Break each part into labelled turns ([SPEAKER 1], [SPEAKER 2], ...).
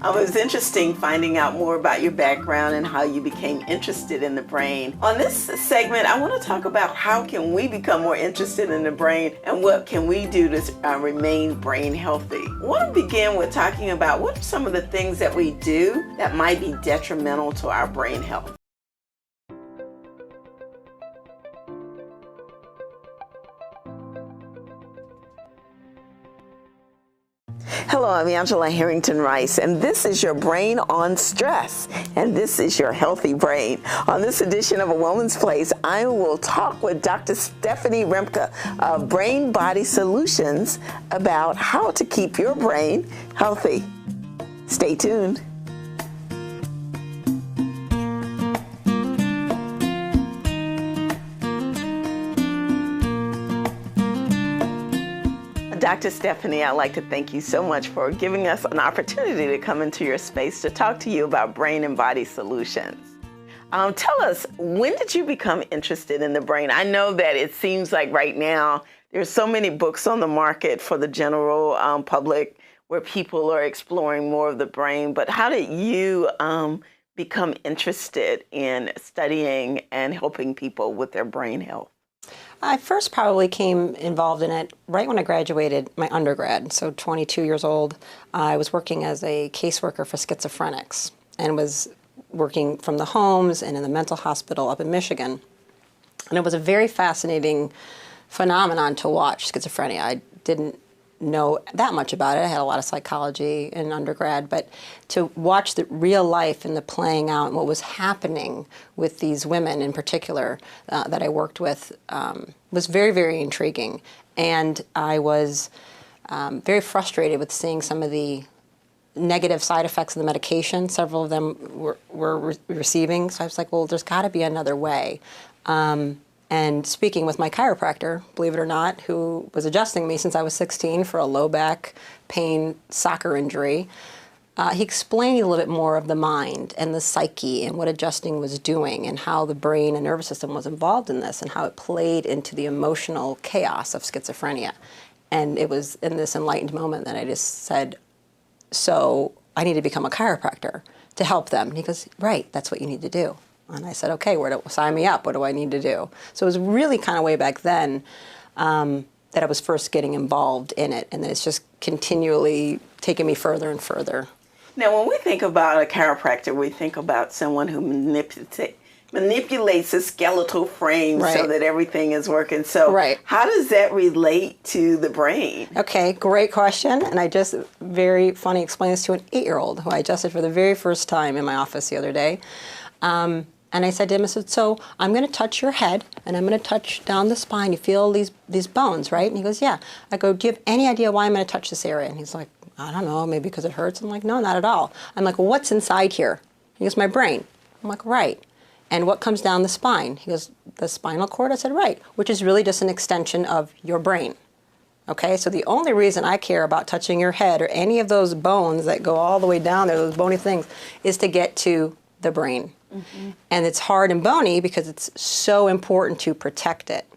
[SPEAKER 1] It was interesting finding out more about your background and how you became interested in the brain. On this segment, I want to talk about how can we become more interested in the brain and what can we do to remain brain healthy. I want to begin with talking about what are some of the things that we do that might be detrimental to our brain health. Hello, I'm Angela Harrington-Rice, and this is your Brain on Stress, and this is your healthy brain. On this edition of A Woman's Place, I will talk with Dr. Stephanie Rimka of Brain Body Solutions about how to keep your brain healthy. Stay tuned. Dr. Stephanie, I'd like to thank you so much for giving us an opportunity to come into your space to talk to you about brain and body solutions. Tell us, when did you become interested in the brain? I know that it seems like right now there's so many books on the market for the general public where people are exploring more of the brain, but how did you become interested in studying and helping people with their brain health?
[SPEAKER 2] I first probably came involved in it right when I graduated my undergrad, so 22 years old. I was working as a caseworker for schizophrenics and was working from the homes and in the mental hospital up in Michigan. And it was a very fascinating phenomenon to watch, schizophrenia. I didn't know that much about it. I had a lot of psychology in undergrad, but to watch the real life and the playing out and what was happening with these women in particular that I worked with was very, very intriguing. And I was very frustrated with seeing some of the negative side effects of the medication. Several of them were receiving. So I was like, well, there's got to be another way. And speaking with my chiropractor, believe it or not, who was adjusting me since I was 16 for a low back pain soccer injury, he explained a little bit more of the mind and the psyche and what adjusting was doing and how the brain and nervous system was involved in this and how it played into the emotional chaos of schizophrenia. And it was in this enlightened moment that I just said, so I need to become a chiropractor to help them. And he goes, right, that's what you need to do. And I said, okay, sign me up. What do I need to do? So it was really kind of way back then that I was first getting involved in it. And then it's just continually taken me further and further.
[SPEAKER 1] Now, when we think about a chiropractor, we think about someone who manipulates the skeletal frame so that everything is working. So how does that relate to the brain? Okay, great question. And I just very funny explained this to an 8-year-old who I adjusted for the very first time in my office the other day. And I said to him, I said, so I'm going to touch your head, and I'm going to touch down the spine. You feel these bones, right? And he goes, yeah. I go, do you have any idea why I'm going to touch this area? And he's like, I don't know, maybe because it hurts. I'm like, no, not at all. I'm like, well, what's inside here? He goes, my brain. I'm like, right. And what comes down the spine? He goes, the spinal cord. I said, right, which is really just an extension of your brain. Okay, so the only reason I care about touching your head or any of those bones that go all the way down there, those bony things, is to get to the brain. Mm-hmm. And it's hard and bony because it's so important to protect it.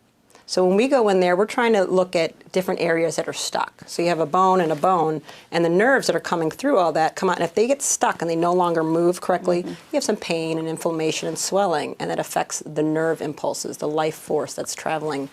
[SPEAKER 1] So when we go in there, we're trying to look at different areas that are stuck. So you have a bone, and the nerves that are coming through all that come out. And if they get stuck and they no longer move correctly, you have some pain and inflammation and swelling, and that affects the nerve impulses, the life force that's traveling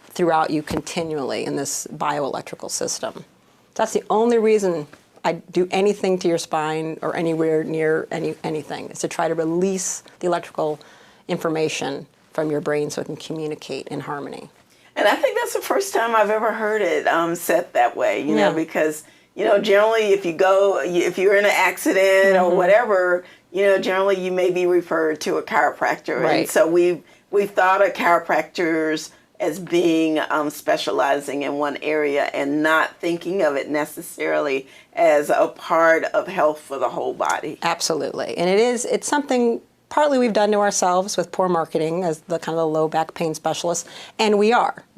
[SPEAKER 1] throughout you continually in this bioelectrical system. That's the only reason I do anything to your spine or anywhere near anything, is to try to release the electrical information from your brain so it can communicate in harmony. And I think that's the first time I've ever heard it said that way, you know, because, you know, generally if you're in an accident or whatever, you know, generally you may be referred to a chiropractor. Right. And so we've thought of chiropractors as being specializing in one area and not thinking of it necessarily as a part of health for the whole body. Absolutely. And it's something partly we've done to ourselves with poor marketing as the kind of the low back pain specialist. And we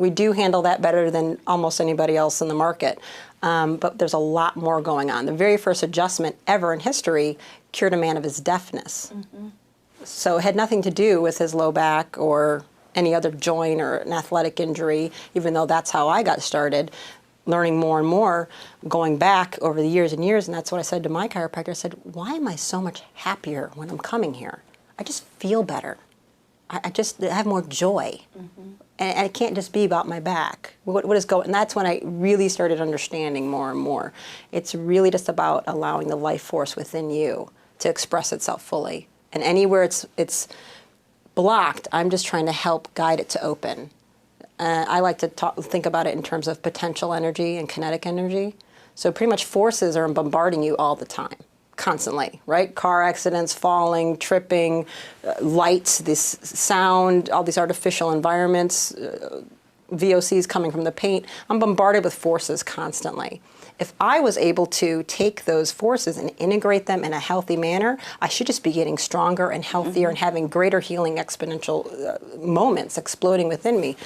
[SPEAKER 1] do handle that better than almost anybody else in the market. But there's a lot more going on. The very first adjustment ever in history cured a man of his deafness. Mm-hmm. So it had nothing to do with his low back or any other joint or an athletic injury, even though that's how I got started.
[SPEAKER 2] learning more and more, going back over the years and years, and that's what I said to my chiropractor. I said, why am I so much happier when I'm coming here? I just feel better. I have more joy. And it can't just be about my back. What is going? And that's when I really started understanding more and more. It's really just about allowing the life force within you to express itself fully. And anywhere it's blocked, I'm just trying to help guide it to open. I like to think about it in terms of potential energy and kinetic energy. So pretty much forces are bombarding you all the time, constantly, right? Car accidents, falling, tripping, lights, this sound, all these artificial environments, VOCs coming from the paint. I'm bombarded with forces constantly. If I was able to take those forces and integrate them in a healthy manner, I should just be getting stronger and healthier and having greater healing exponential moments exploding within me.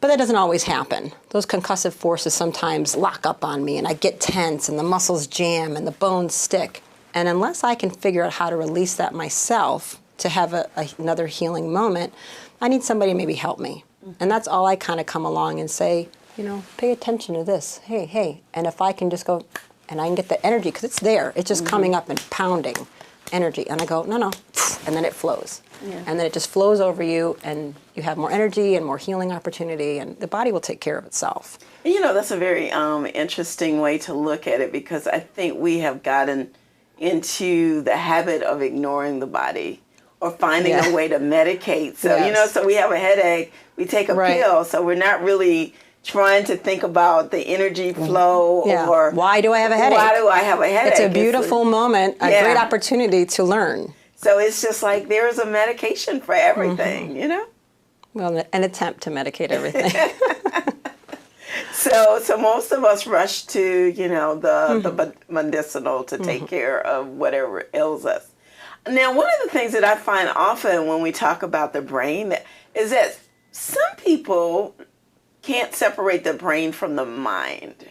[SPEAKER 2] But that doesn't always happen. Those concussive forces sometimes lock up on me and I get tense and the muscles jam and the bones stick. And unless I can figure out how to release that myself to have another healing moment, I need somebody to maybe help me. And that's all I kind of come along and say, you know, pay attention to this. Hey, hey. And if I can just go and I can get the energy, because it's there. It's just coming up and pounding energy. And I go, no, no. And then it flows. Yeah. And then it just flows over you and you have more energy and more healing opportunity and the body will take care of itself.
[SPEAKER 1] You know, that's a very interesting way to look at it because I think we have gotten into the habit of ignoring the body or finding a way to medicate. So, you know, so we have a headache, we take a pill, so we're not really trying to think about the energy flow or
[SPEAKER 2] why do I have a headache?
[SPEAKER 1] Why do I have a headache?
[SPEAKER 2] It's a beautiful moment, a great opportunity to learn.
[SPEAKER 1] So it's just like there is a medication for everything, you know?
[SPEAKER 2] Well, an attempt to medicate everything.
[SPEAKER 1] So most of us rush to, you know, the medicinal to take care of whatever ails us. Now, one of the things that I find often when we talk about the brain is that some people can't separate the brain from the mind.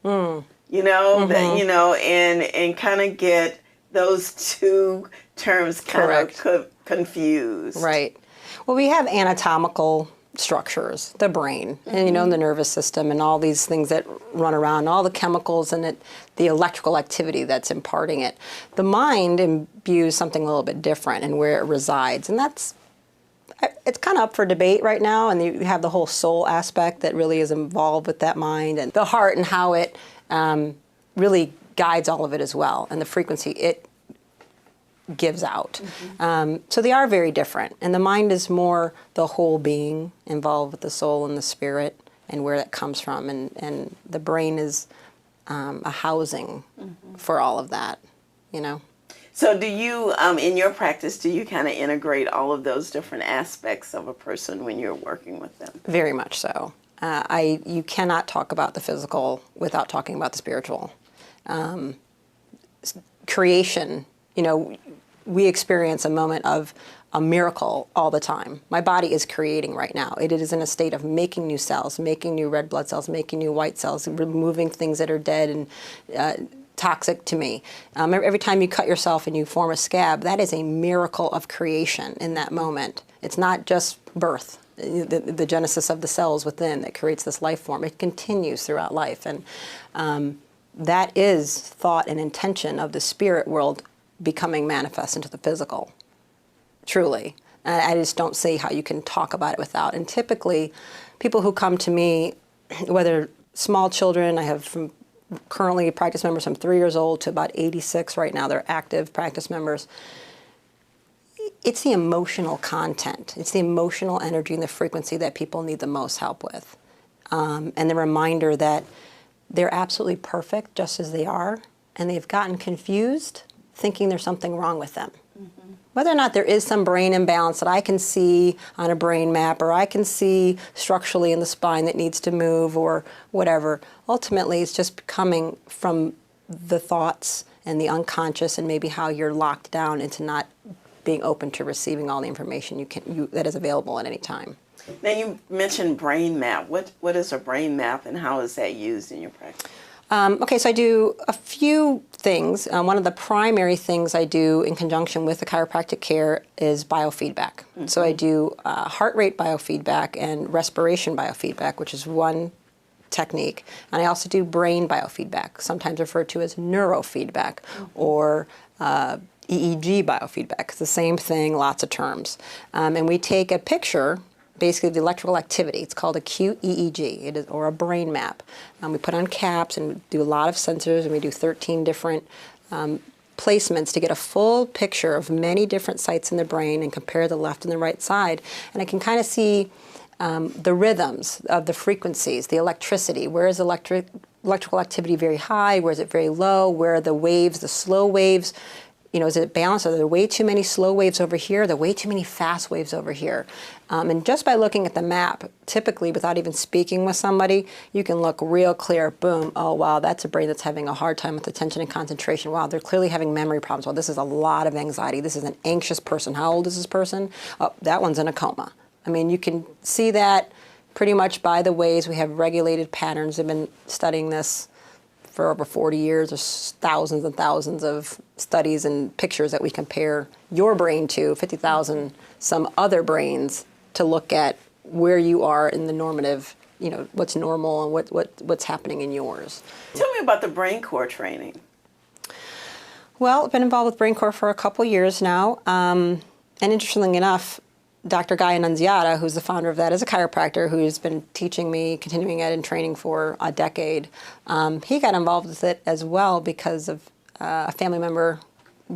[SPEAKER 1] You know, that, you know, and kind of get those two terms kind of confused. Right.
[SPEAKER 2] Well, we have anatomical structures, the brain, and, you know, the nervous system and all these things that run around, all the chemicals and the electrical activity that's imparting it. The mind imbues something a little bit different and where it resides. And it's kind of up for debate right now. And you have the whole soul aspect that really is involved with that mind and the heart and how it really guides all of it as well. And the frequency it gives out. So they are very different. And the mind is more the whole being involved with the soul and the spirit and where that comes from. And the brain is a housing for all of that, you know.
[SPEAKER 1] So do you, in your practice, do you kind of integrate all of those different aspects of a person when you're working with them?
[SPEAKER 2] Very much so. You cannot talk about the physical without talking about the spiritual. Creation, you know, we experience a moment of a miracle all the time. My body is creating right now. It is in a state of making new cells, making new red blood cells, making new white cells, removing things that are dead and toxic to me. Every time you cut yourself and you form a scab, that is a miracle of creation in that moment. It's not just birth, the genesis of the cells within that creates this life form. It continues throughout life. And that is thought and intention of the spirit world becoming manifest into the physical, truly. I just don't see how you can talk about it without. And typically, people who come to me, whether small children, I have from currently practice members from 3 years old to about 86 right now, they're active practice members. It's the emotional content. It's the emotional energy and the frequency that people need the most help with. And the reminder that they're absolutely perfect just as they are, and they've gotten confused thinking there's something wrong with them. Whether or not there is some brain imbalance that I can see on a brain map or I can see structurally in the spine that needs to move or whatever, ultimately it's just coming from the thoughts and the unconscious and maybe how you're locked down into not being open to receiving all the information that is available at any time.
[SPEAKER 1] Now you mentioned brain map. What is a brain map and how is that used in your practice?
[SPEAKER 2] Okay, so I do a few things. One of the primary things I do in conjunction with the chiropractic care is biofeedback. So I do heart rate biofeedback and respiration biofeedback, which is one technique. And I also do brain biofeedback, sometimes referred to as neurofeedback, or EEG biofeedback. It's the same thing, lots of terms. And we take a picture, basically the electrical activity. It's called acute EEG, it is, or a brain map. We put on caps and do a lot of sensors, and we do 13 different placements to get a full picture of many different sites in the brain and compare the left and the right side. And I can kind of see the rhythms of the frequencies, the electricity. Where is electrical activity very high? Where is it very low? Where are the waves, the slow waves? You know, is it balanced? Are there way too many slow waves over here? Are there way too many fast waves over here? And just by looking at the map, typically without even speaking with somebody, you can look real clear. Boom. Oh, wow, that's a brain that's having a hard time with attention and concentration. Wow, they're clearly having memory problems. Well, this is a lot of anxiety. This is an anxious person. How old is this person? Oh, that one's in a coma. I mean, you can see that pretty much by the ways we have regulated patterns. I've been studying this for over 40 years. There's thousands and thousands of studies and pictures that we compare your brain to, 50,000 some other brains, to look at where you are in the normative, you know, what's normal and what's happening in yours.
[SPEAKER 1] Tell me about the brain core training.
[SPEAKER 2] Well, I've been involved with brain core for a couple years now. And interestingly enough, Dr. Guy Annunziata, who's the founder of that, is a chiropractor who's been teaching me continuing ed and training for a decade. He got involved with it as well because of a family member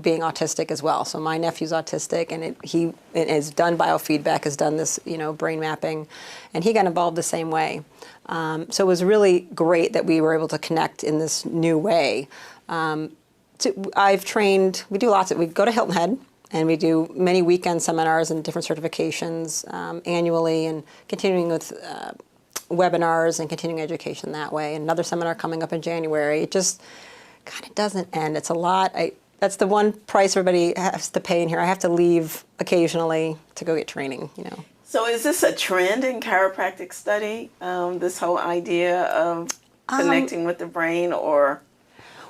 [SPEAKER 2] being autistic as well. So my nephew's autistic, and he has done biofeedback, has done this, you know, brain mapping, and he got involved the same way. So it was really great that we were able to connect in this new way. I've trained, we do lots of, we go to Hilton Head, and we do many weekend seminars and different certifications annually, and continuing with webinars and continuing education that way. Another seminar coming up in January. It just kind of doesn't end. It's a lot. That's the one price everybody has to pay in here. I have to leave occasionally to go get training, you know.
[SPEAKER 1] So is this a trend in chiropractic study, this whole idea of connecting with the brain, or?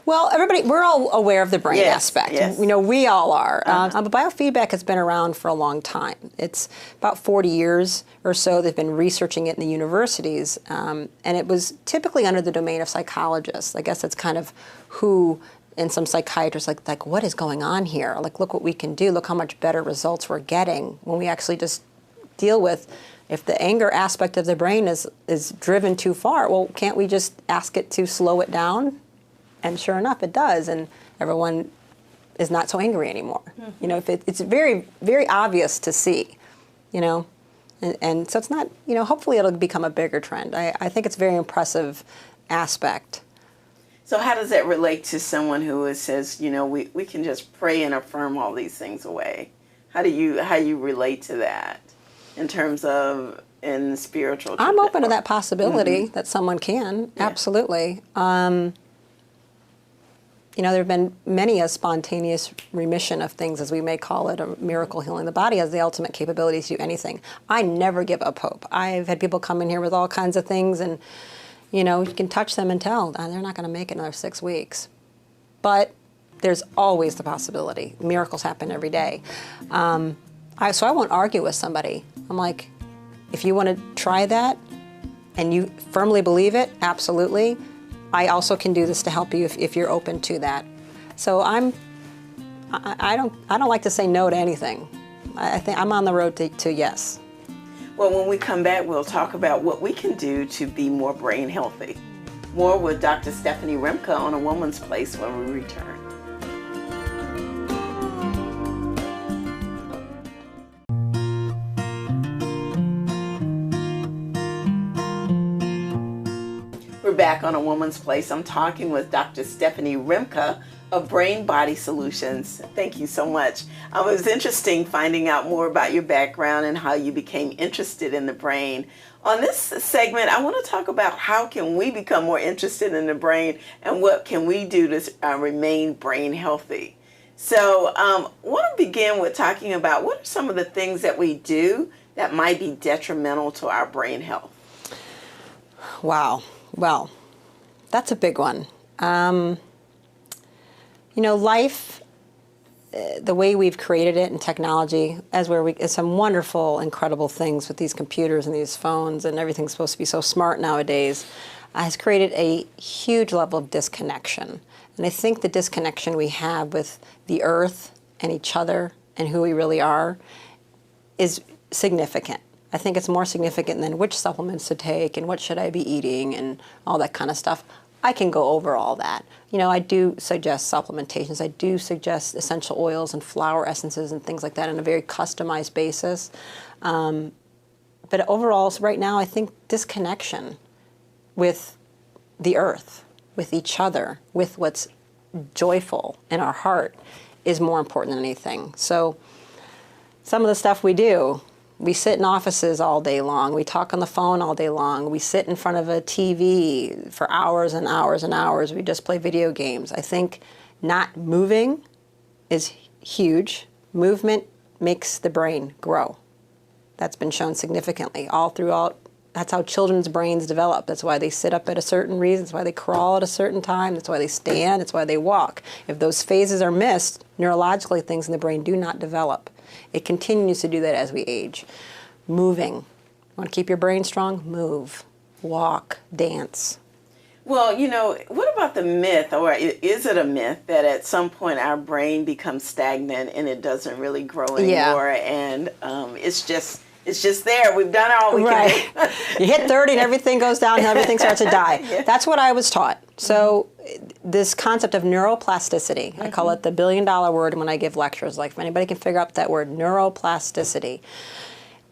[SPEAKER 2] Well, we're all aware of the brain aspect.
[SPEAKER 1] Yes.
[SPEAKER 2] You know, we all are. But biofeedback has been around for a long time. It's about 40 years or so they've been researching it in the universities. And it was typically under the domain of psychologists. I guess that's kind of who, and some psychiatrists, like what is going on here? Like, look what we can do. Look how much better results we're getting when we actually just deal with, if the anger aspect of the brain is driven too far, well, can't we just ask it to slow it down? And sure enough, it does, and everyone is not so angry anymore. Mm-hmm. You know, it's very, very obvious to see, you know, and so it's not, you know, hopefully it'll become a bigger trend. I think it's a very impressive aspect.
[SPEAKER 1] So how does that relate to someone who says, you know, we can just pray and affirm all these things away? How you relate to that in terms of in the spiritual?
[SPEAKER 2] I'm open to that possibility that someone can, absolutely. You know, there have been many a spontaneous remission of things, as we may call it, a miracle healing. The body has the ultimate capability to do anything. I never give up hope. I've had people come in here with all kinds of things, and, you know, you can touch them and tell, they're not going to make it another 6 weeks. But there's always the possibility. Miracles happen every day. So I won't argue with somebody. I'm like, if you want to try that and you firmly believe it, absolutely. I also can do this to help you if you're open to that. So I don't like to say no to anything. I think I'm on the road to yes.
[SPEAKER 1] Well, when we come back, we'll talk about what we can do to be more brain healthy. More with Dr. Stephanie Rimka on A Woman's Place when we return. We're back on A Woman's Place. I'm talking with Dr. Stephanie Rimka of Brain Body Solutions. Thank you so much. It was interesting finding out more about your background and how you became interested in the brain. On this segment, I want to talk about how can we become more interested in the brain and what can we do to remain brain healthy. So I want to begin with talking about what are some of the things that we do that might be detrimental to our brain health.
[SPEAKER 2] Wow. Well, that's a big one. You know, life, the way we've created it in technology, it's some wonderful, incredible things with these computers and these phones, and everything's supposed to be so smart nowadays. has created a huge level of disconnection. And I think the disconnection we have with the earth and each other and who we really are is significant. I think it's more significant than which supplements to take and what should I be eating and all that kind of stuff. I can go over all that. You know, I do suggest supplementations. I do suggest essential oils and flower essences and things like that on a very customized basis. But overall, right now, I think disconnection with the earth, with each other, with what's joyful in our heart is more important than anything. So some of the stuff we do, we sit in offices all day long. We talk on the phone all day long. We sit in front of a TV for hours and hours and hours. We just play video games. I think not moving is huge. Movement makes the brain grow. That's been shown significantly all throughout. That's how children's brains develop. That's why they sit up at a certain reason. That's why they crawl at a certain time. That's why they stand. That's why they walk. If those phases are missed, neurologically things in the brain do not develop. It continues to do that as we age. Moving. Want to keep your brain strong? Move. Walk. Dance.
[SPEAKER 1] Well, you know, what about the myth, or is it a myth, that at some point our brain becomes stagnant and it doesn't really grow anymore, and it's just there. We've done all we can do.
[SPEAKER 2] You hit 30 and everything goes down and everything starts to die. Yeah. That's what I was taught. So this concept of neuroplasticity, I call it the $1 billion word when I give lectures. Like if anybody can figure out that word, neuroplasticity,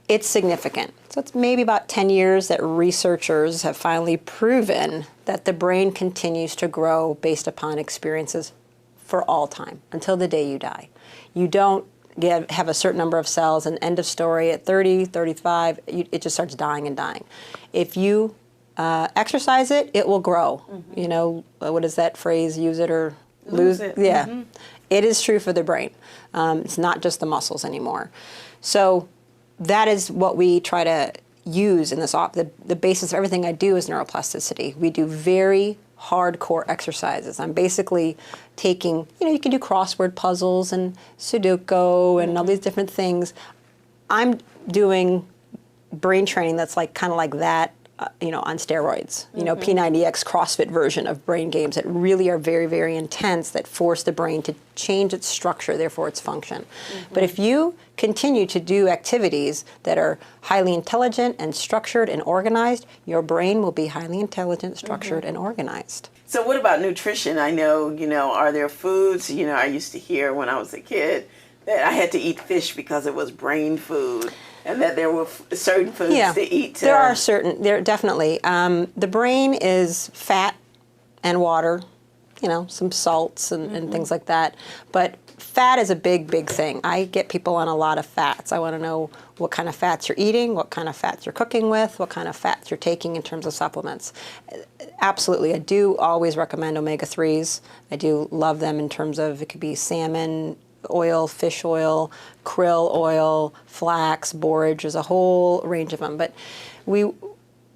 [SPEAKER 2] it's significant. So it's maybe about 10 years that researchers have finally proven that the brain continues to grow based upon experiences for all time, until the day you die. You don't have a certain number of cells, and end of story. At 30, 35, it just starts dying and dying. If you exercise it, it will grow. You know, what is that phrase? Use it or lose it. Yeah. It is true for the brain. It's not just the muscles anymore. So that is what we try to use in this. The basis of everything I do is neuroplasticity. We do very hardcore exercises. I'm basically taking, you know, you can do crossword puzzles and Sudoku and all these different things. I'm doing brain training that's like kind of like that, you know, on steroids. You know, P90X CrossFit version of brain games that really are very, very intense, that force the brain to change its structure, therefore its function. But if you continue to do activities that are highly intelligent and structured and organized, your brain will be highly intelligent, structured, and organized.
[SPEAKER 1] So what about nutrition? I know, you know, are there foods, you know, I used to hear when I was a kid that I had to eat fish because it was brain food, and that there were certain foods to eat.
[SPEAKER 2] There definitely. The brain is fat and water, you know, some salts and things like that. But fat is a big, big thing. I get people on a lot of fats. I want to know what kind of fats you're eating, what kind of fats you're cooking with, what kind of fats you're taking in terms of supplements. Absolutely. I do always recommend omega-3s. I do love them in terms of, it could be salmon oil, fish oil, krill oil, flax, borage. There's a whole range of them. But we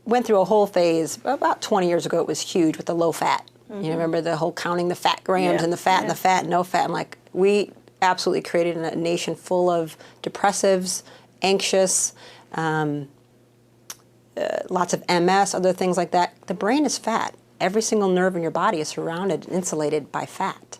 [SPEAKER 2] went through a whole phase about 20 years ago. It was huge with the low fat. You remember the whole counting the fat grams and the fat and the fat, no fat. I'm like, we absolutely created a nation full of depressives, anxious, lots of MS, other things like that. The brain is fat. Every single nerve in your body is surrounded and insulated by fat.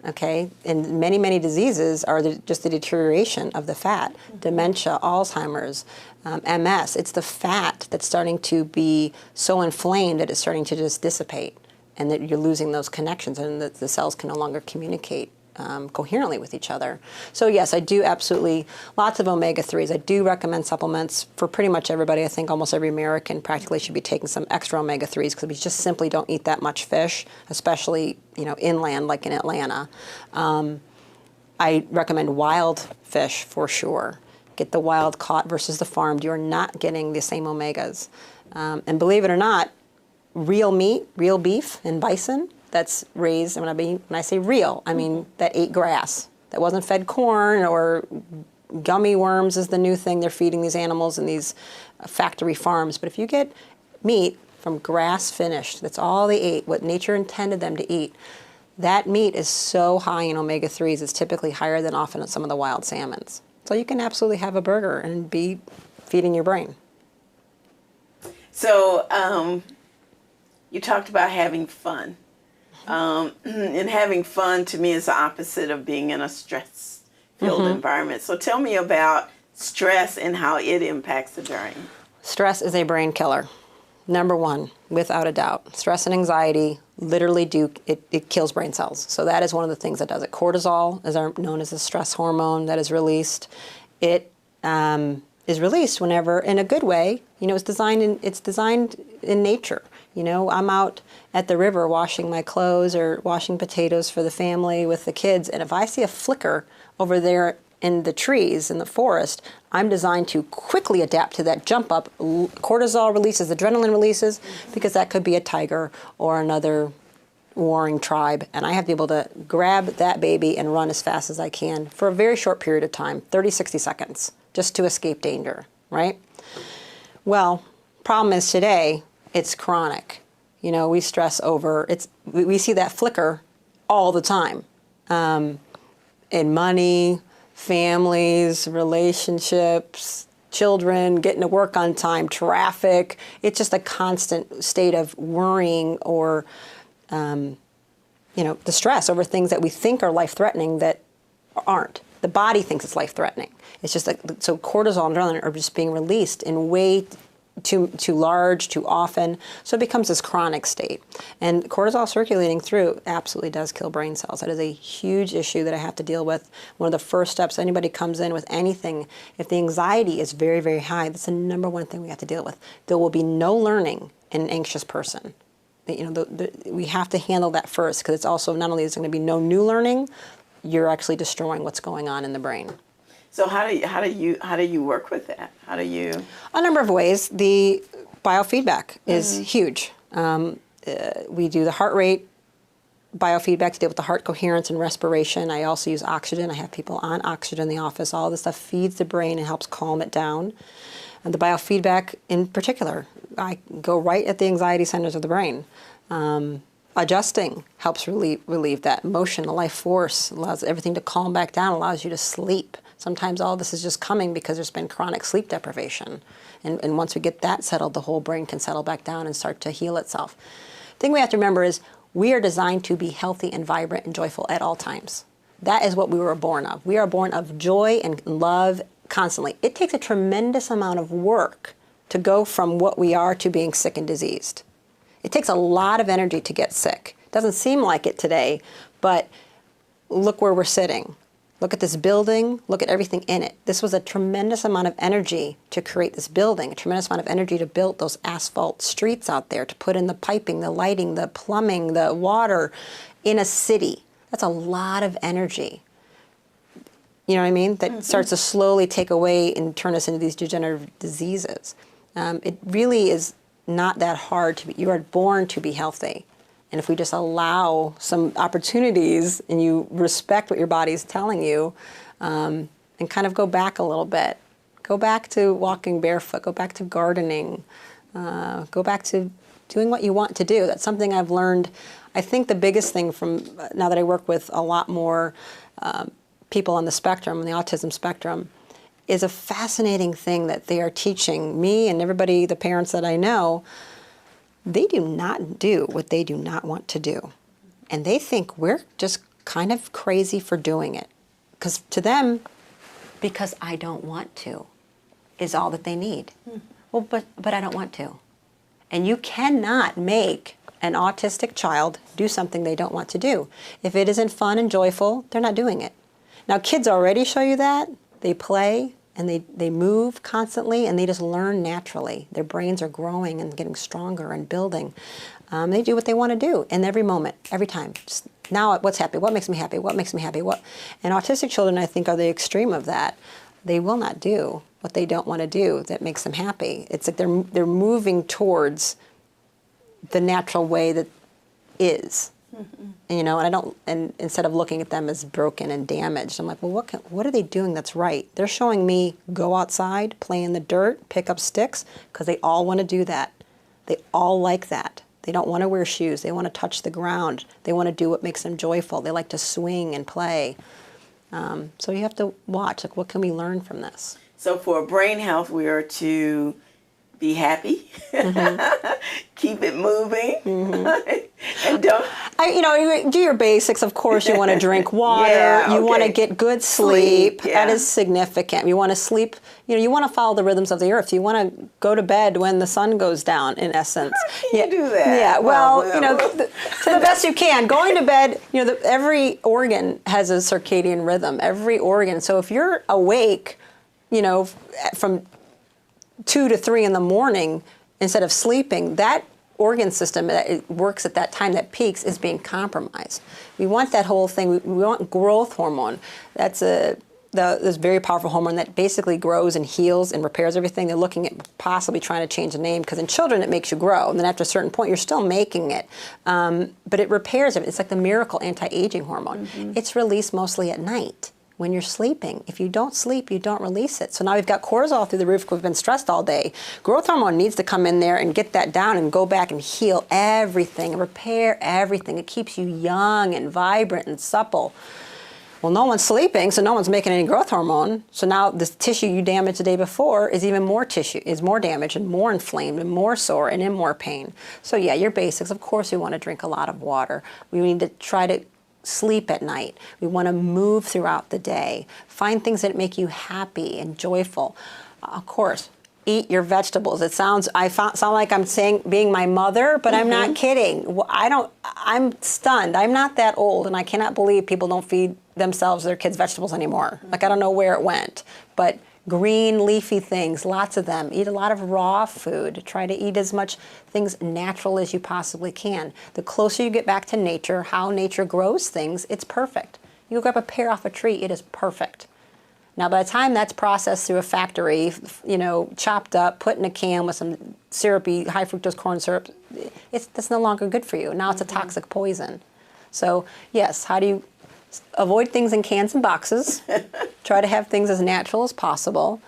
[SPEAKER 2] Okay, and many, many diseases are just the deterioration of the fat. Dementia, Alzheimer's, MS. It's the fat that's starting to be so inflamed that it's starting to just dissipate, and that you're losing those connections, and that the cells can no longer communicate coherently with each other. So yes, I do absolutely, lots of omega-3s. I do recommend supplements for pretty much everybody. I think almost every American practically should be taking some extra omega-3s because we just simply don't eat that much fish, especially, you know, inland like in Atlanta. I recommend wild fish for sure. Get the wild caught versus the farmed. You're not getting the same omegas. And believe it or not, real meat, real beef and bison that's raised, and when I say real, I mean that ate grass, that wasn't fed corn, or gummy worms is the new thing they're feeding these animals in these factory farms. But if you get meat from grass finished, that's all they ate, what nature intended them to eat, that meat is so high in omega-3s, it's typically higher than often some of the wild salmons. So you can absolutely have a burger and be feeding your brain.
[SPEAKER 1] So, You talked about having fun. And having fun to me is the opposite of being in a stress-filled environment. So tell me about stress and how it impacts the brain.
[SPEAKER 2] Stress is a brain killer. Number one, without a doubt. Stress and anxiety literally it kills brain cells. So that is one of the things that does it. Cortisol is known as the stress hormone that is released. It is released whenever, in a good way, it's designed in nature. I'm out at the river washing my clothes or washing potatoes for the family with the kids, and if I see a flicker over there in the trees in the forest, I'm designed to quickly adapt to that jump up. Cortisol releases, adrenaline releases, because that could be a tiger or another warring tribe, and I have to be able to grab that baby and run as fast as I can for a very short period of time, 30, 60 seconds, just to escape danger, right? Well, problem is today, it's chronic. We stress over, we see that flicker all the time. In money, families, relationships, children, getting to work on time, traffic. It's just a constant state of worrying or, the stress over things that we think are life-threatening that aren't. The body thinks it's life-threatening. It's just so cortisol and adrenaline are just being released in way too large, too often, so it becomes this chronic state. And cortisol circulating through absolutely does kill brain cells. That is a huge issue that I have to deal with. One of the first steps anybody comes in with anything, if the anxiety is very, very high, that's the number one thing we have to deal with. There will be no learning in an anxious person. We have to handle that first, because it's also not only is there going to be no new learning, you're actually destroying what's going on in the brain.
[SPEAKER 1] So how do you work with that? How do you?
[SPEAKER 2] A number of ways. The biofeedback is huge. We do the heart rate biofeedback to deal with the heart coherence and respiration. I also use oxygen. I have people on oxygen in the office. All this stuff feeds the brain and helps calm it down. And the biofeedback in particular, I go right at the anxiety centers of the brain. Adjusting helps relieve that. Motion, the life force, allows everything to calm back down, allows you to sleep. Sometimes all this is just coming because there's been chronic sleep deprivation. And once we get that settled, the whole brain can settle back down and start to heal itself. The thing we have to remember is we are designed to be healthy and vibrant and joyful at all times. That is what we were born of. We are born of joy and love constantly. It takes a tremendous amount of work to go from what we are to being sick and diseased. It takes a lot of energy to get sick. Doesn't seem like it today, but look where we're sitting. Look at this building, look at everything in it. This was a tremendous amount of energy to create this building, a tremendous amount of energy to build those asphalt streets out there, to put in the piping, the lighting, the plumbing, the water in a city. That's a lot of energy. You know what I mean? That starts to slowly take away and turn us into these degenerative diseases. It really is not that hard to be. You are born to be healthy. And if we just allow some opportunities and you respect what your body's telling you, and kind of go back a little bit, go back to walking barefoot, go back to gardening, go back to doing what you want to do. That's something I've learned. I think the biggest thing from now that I work with a lot more people on the spectrum, on the autism spectrum, is a fascinating thing that they are teaching me and everybody, the parents that I know. They do not do what they do not want to do. And they think we're just kind of crazy for doing it. Because to them, because I don't want to, is all that they need. Well, but I don't want to. And you cannot make an autistic child do something they don't want to do. If it isn't fun and joyful, they're not doing it. Now, kids already show you that. They play. And they move constantly, and they just learn naturally. Their brains are growing and getting stronger and building. They do what they want to do in every moment, every time. Just now, what's happy? What makes me happy? What makes me happy? What? And autistic children, I think, are the extreme of that. They will not do what they don't want to do that makes them happy. It's like they're moving towards the natural way that is. And instead of looking at them as broken and damaged, I'm like, well, what are they doing that's right? They're showing me go outside, play in the dirt, pick up sticks, because they all want to do that. They all like that. They don't want to wear shoes. They want to touch the ground. They want to do what makes them joyful. They like to swing and play. So you have to watch, like, what can we learn from this?
[SPEAKER 1] So for brain health, we are to be happy, keep it moving, and don't.
[SPEAKER 2] You do your basics. Of course, you want to drink water. You want to get good sleep. That is significant. You want to sleep. You want to follow the rhythms of the earth. You want to go to bed when the sun goes down. In essence,
[SPEAKER 1] how can you do that?
[SPEAKER 2] Yeah. Well, to the best you can. Going to bed. Every organ has a circadian rhythm. Every organ. So if you're awake, from 2 to 3 in the morning instead of sleeping, that organ system that works at that time that peaks is being compromised. We want that whole thing. We want growth hormone. That's this very powerful hormone that basically grows and heals and repairs everything. They're looking at possibly trying to change the name because in children it makes you grow, and then after a certain point you're still making it, but it repairs it. It's like the miracle anti-aging hormone. It's released mostly at night. When you're sleeping. If you don't sleep, you don't release it. So now we've got cortisol through the roof because we've been stressed all day. Growth hormone needs to come in there and get that down and go back and heal everything, repair everything. It keeps you young and vibrant and supple. Well, no one's sleeping, so no one's making any growth hormone. So now this tissue you damaged the day before is even more tissue, is more damaged and more inflamed and more sore and in more pain. So yeah, your basics. Of course, we want to drink a lot of water. We need to try to sleep at night. We want to move throughout the day. Find things that make you happy and joyful. Of course, eat your vegetables. Sound like I'm saying being my mother, but I'm not kidding. I'm stunned. I'm not that old, and I cannot believe people don't feed themselves, their kids, vegetables anymore. Like, I don't know where it went, but green leafy things, lots of them. Eat a lot of raw food. Try to eat as much things natural as you possibly can. The closer you get back to nature, how nature grows things, it's perfect. You grab a pear off a tree, it is perfect. Now, by the time that's processed through a factory, chopped up, put in a can with some syrupy, high fructose corn syrup, that's no longer good for you. Now it's a toxic poison. So, yes, how do you avoid things in cans and boxes? Try to have things as natural as possible.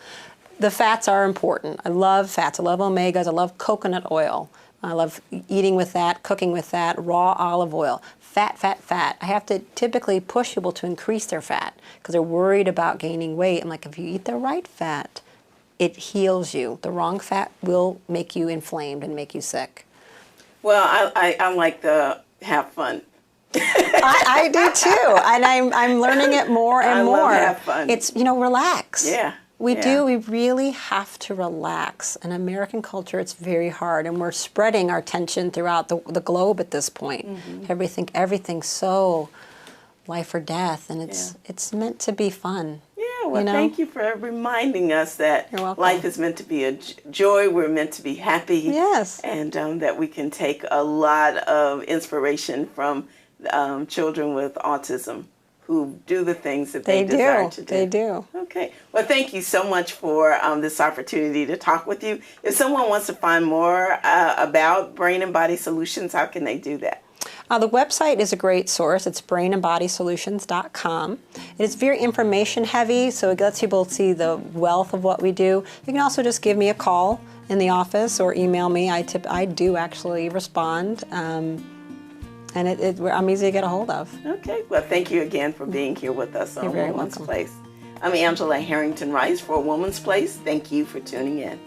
[SPEAKER 2] The fats are important. I love fats. I love omegas. I love coconut oil. I love eating with that, cooking with that, raw olive oil. Fat, fat, fat. I have to typically push people to increase their fat because they're worried about gaining weight. I'm like, if you eat the right fat, it heals you. The wrong fat will make you inflamed and make you sick.
[SPEAKER 1] Well, I like the have fun.
[SPEAKER 2] I do too, and I'm learning it more and more.
[SPEAKER 1] I love have fun.
[SPEAKER 2] It's relax.
[SPEAKER 1] Yeah.
[SPEAKER 2] We do. We really have to relax. In American culture, it's very hard, and we're spreading our tension throughout the globe at this point. Everything's so life or death, and it's meant to be fun.
[SPEAKER 1] Yeah. Well, thank you for reminding us that life is meant to be a joy. We're meant to be happy.
[SPEAKER 2] Yes.
[SPEAKER 1] And that we can take a lot of inspiration from children with autism who do the things that they desire to do.
[SPEAKER 2] They do.
[SPEAKER 1] Okay. Well, thank you so much for this opportunity to talk with you. If someone wants to find more about Brain and Body Solutions, how can they do that?
[SPEAKER 2] The website is a great source. It's brainandbodysolutions.com. It is very information heavy, so it lets people see the wealth of what we do. You can also just give me a call in the office or email me. I do actually respond. And I'm easy to get a hold of.
[SPEAKER 1] Okay. Well, thank you again for being here with us on
[SPEAKER 2] You're very
[SPEAKER 1] Woman's
[SPEAKER 2] welcome.
[SPEAKER 1] Place. I'm Angela Harrington Rice for Woman's Place. Thank you for tuning in.